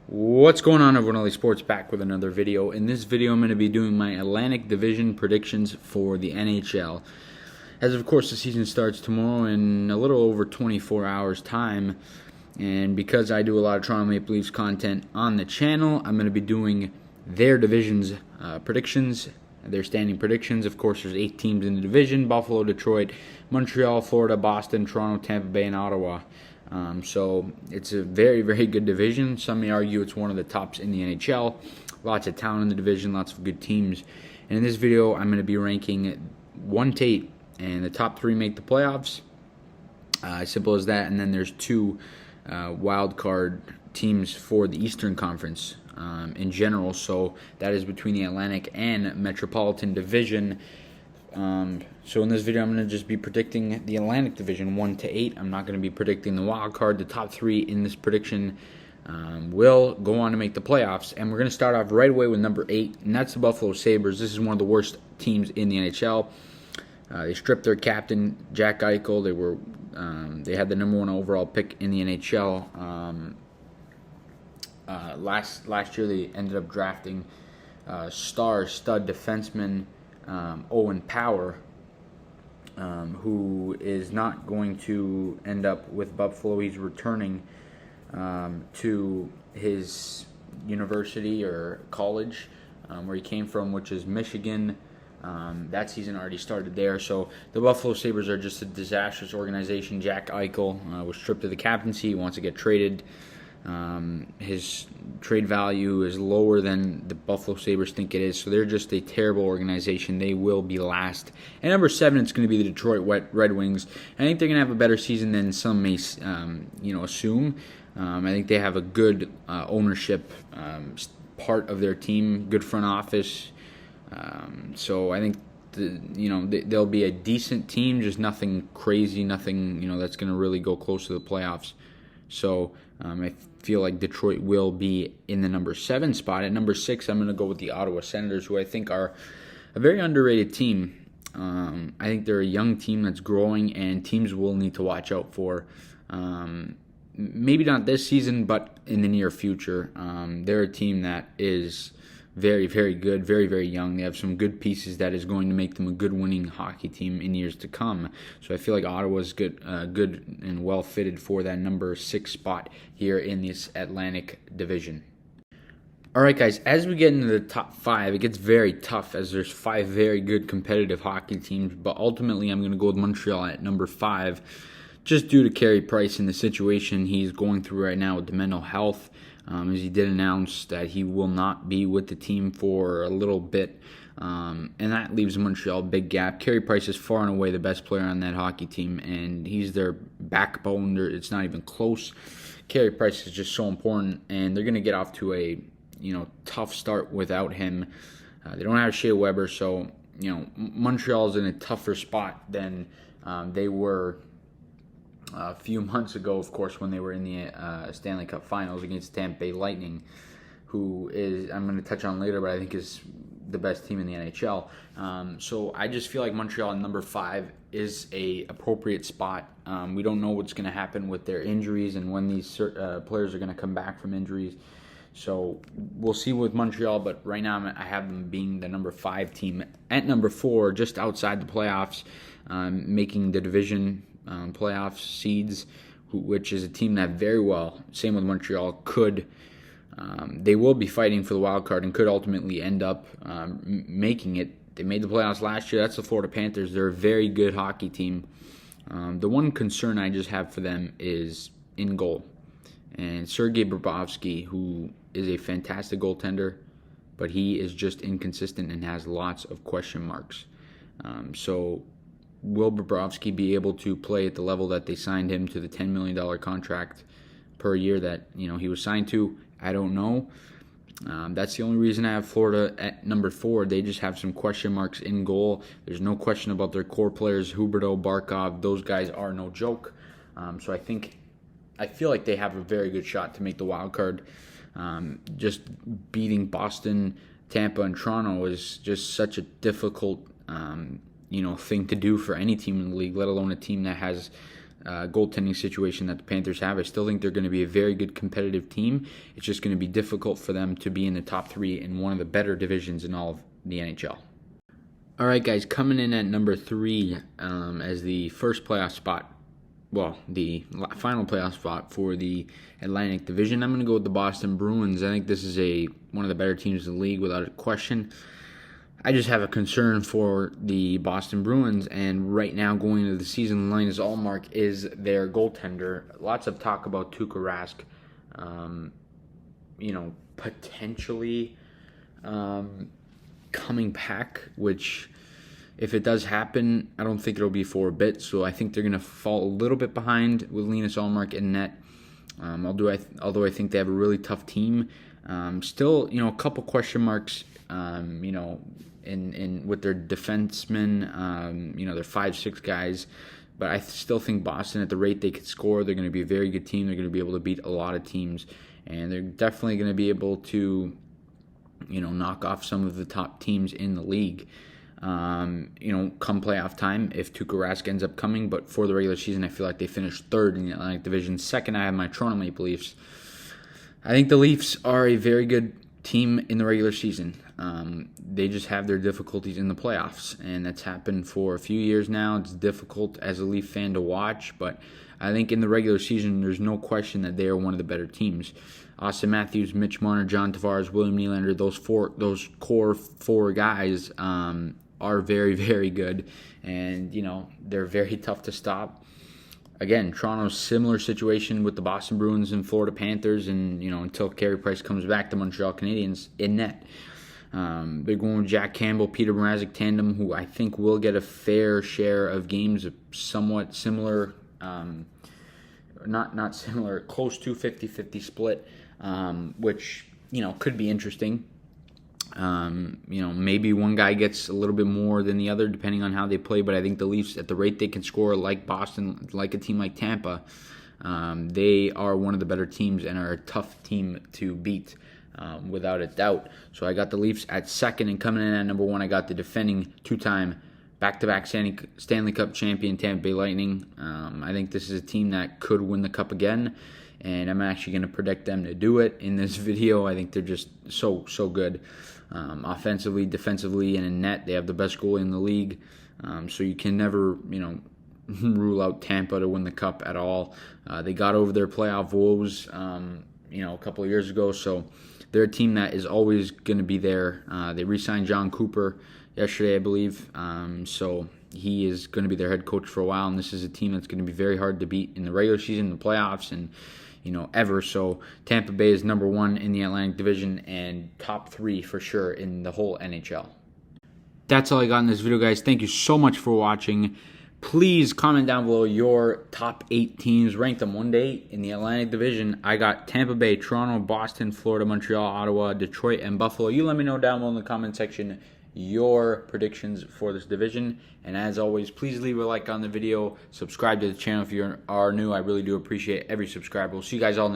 What's going on, everyone? LA Sports back with another video. In this video, I'm going to be doing my Atlantic Division predictions for the NHL. As of course, the season starts tomorrow in a little over 24 hours time. And because I do a lot of Toronto Maple Leafs content on the channel, I'm going to be doing their division's predictions, their standing predictions. Of course, there's 8 teams in the division: Buffalo, Detroit, Montreal, Florida, Boston, Toronto, Tampa Bay, and Ottawa. So it's a very, very good division. Some may argue it's one of the tops in the NHL. Lots of talent in the division, lots of good teams. And in this video, I'm going to be ranking 1 to 8, and the top 3 make the playoffs. Simple as that. And then there's 2 wild card teams for the Eastern Conference in general. So that is between the Atlantic and Metropolitan Division. So in this video, I'm going to just be predicting the Atlantic Division 1 to 8. I'm not going to be predicting the wild card. The top 3 in this prediction will go on to make the playoffs. And we're going to start off right away with number 8, and that's the Buffalo Sabres. This is one of the worst teams in the NHL. They stripped their captain, Jack Eichel. They had the number 1 overall pick in the NHL. Last year, they ended up drafting stud defenseman Owen Power, who is not going to end up with Buffalo. He's returning to his university or college where he came from, which is Michigan. That season already started there. So the Buffalo Sabres are just a disastrous organization. Jack Eichel was stripped of the captaincy. He wants to get traded. His trade value is lower than the Buffalo Sabres think it is, so they're just a terrible organization. They will be last. And number 7, it's going to be the Detroit Red Wings. I think they're going to have a better season than some may, assume. I think they have a good ownership part of their team, good front office. So I think they'll be a decent team, just nothing crazy, nothing that's going to really go close to the playoffs. So I feel like Detroit will be in the number 7 spot. At number 6, I'm going to go with the Ottawa Senators, who I think are a very underrated team. I think they're a young team that's growing, and teams will need to watch out for. Maybe not this season, but in the near future. They're a team that is very, very good, very, very young. They have some good pieces that is going to make them a good winning hockey team in years to come. So I feel like Ottawa's good and well fitted for that number 6 spot here in this Atlantic Division. All right, guys, as we get into the top 5, it gets very tough as there's 5 very good competitive hockey teams. But ultimately, I'm going to go with Montreal at number 5, just due to Carey Price and the situation he's going through right now with the mental health. As he did announce that he will not be with the team for a little bit. And that leaves Montreal a big gap. Carey Price is far and away the best player on that hockey team, and he's their backbone. It's not even close. Carey Price is just so important, and they're going to get off to a tough start without him. They don't have Shea Weber, so Montreal's in a tougher spot than they were a few months ago, of course, when they were in the Stanley Cup Finals against Tampa Lightning, who is, I'm going to touch on later, but I think is the best team in the NHL. So I just feel like Montreal at number 5 is a appropriate spot. We don't know what's going to happen with their injuries and when these players are going to come back from injuries. So we'll see with Montreal, but right now I have them being the number 5 team. At number 4, just outside the playoffs, making the division playoff seeds, which is a team that very well, same with Montreal, they will be fighting for the wild card and could ultimately end up making it. They made the playoffs last year. That's the Florida Panthers. They're a very good hockey team. The one concern I just have for them is in goal. And Sergei Bobrovsky, who is a fantastic goaltender, but he is just inconsistent and has lots of question marks. So will Bobrovsky be able to play at the level that they signed him to the $10 million contract per year that he was signed to? I don't know. That's the only reason I have Florida at number 4. They just have some question marks in goal. There's no question about their core players, Huberdeau, Barkov. Those guys are no joke. So I feel like they have a very good shot to make the wild card. Just beating Boston, Tampa, and Toronto is just such a difficult thing to do for any team in the league, let alone a team that has goaltending situation that the Panthers have. I still think they're going to be a very good competitive team. It's just going to be difficult for them to be in the top 3 in one of the better divisions in all of the NHL. All right, guys, coming in at number 3 as the first playoff spot, well, the final playoff spot for the Atlantic Division, I'm going to go with the Boston Bruins. I think this is one of the better teams in the league without a question. I just have a concern for the Boston Bruins, and right now going into the season, Linus Ullmark is their goaltender. Lots of talk about Tuukka Rask, potentially coming back, which if it does happen, I don't think it'll be for a bit. So I think they're going to fall a little bit behind with Linus Ullmark in net. Although I think they have a really tough team. Still, a couple question marks. In with their defensemen, they're 5-6 guys. But I still think Boston, at the rate they could score, they're going to be a very good team. They're going to be able to beat a lot of teams, and they're definitely going to be able to, knock off some of the top teams in the league. Come playoff time, if Tuukka Rask ends up coming. But for the regular season, I feel like they finished 3rd in the Atlantic Division. Second, I have my Toronto Maple Leafs. I think the Leafs are a very good team in the regular season. They just have their difficulties in the playoffs, and that's happened for a few years now. It's difficult as a Leaf fan to watch, but I think in the regular season, there's no question that they are one of the better teams. Austin Matthews, Mitch Marner, John Tavares, William Nylander, those core 4 guys are very, very good, and they're very tough to stop. Again, Toronto's similar situation with the Boston Bruins and Florida Panthers, and until Carey Price comes back, the Montreal Canadiens in net. They're going with Jack Campbell, Peter Mrazek tandem, who I think will get a fair share of games, somewhat similar, not similar, close to 50-50 split, which could be interesting. Maybe one guy gets a little bit more than the other depending on how they play, but I think the Leafs, at the rate they can score, like Boston, like a team like Tampa, they are one of the better teams and are a tough team to beat, without a doubt. So I got the Leafs at 2nd, and coming in at number 1, I got the defending 2-time back-to-back Stanley Cup champion Tampa Bay Lightning. I think this is a team that could win the Cup again, and I'm actually going to predict them to do it in this video. I think they're just so good. Offensively, defensively, and in net, they have the best goalie in the league. So you can never, rule out Tampa to win the Cup at all. They got over their playoff woes, a couple of years ago. So they're a team that is always going to be there. They re-signed John Cooper yesterday, I believe. So he is going to be their head coach for a while, and this is a team that's going to be very hard to beat in the regular season, the playoffs, and ever. So Tampa Bay is number 1 in the Atlantic Division and top 3 for sure in the whole NHL. That's all I got in this video, guys. Thank you so much for watching. Please comment down below your top 8 teams. Rank them one day in the Atlantic Division. I got Tampa Bay, Toronto, Boston, Florida, Montreal, Ottawa, Detroit, and Buffalo. You let me know down below in the comment section your predictions for this division. And as always, please leave a like on the video. Subscribe to the channel if you are new. I really do appreciate every subscriber. We'll see you guys all in the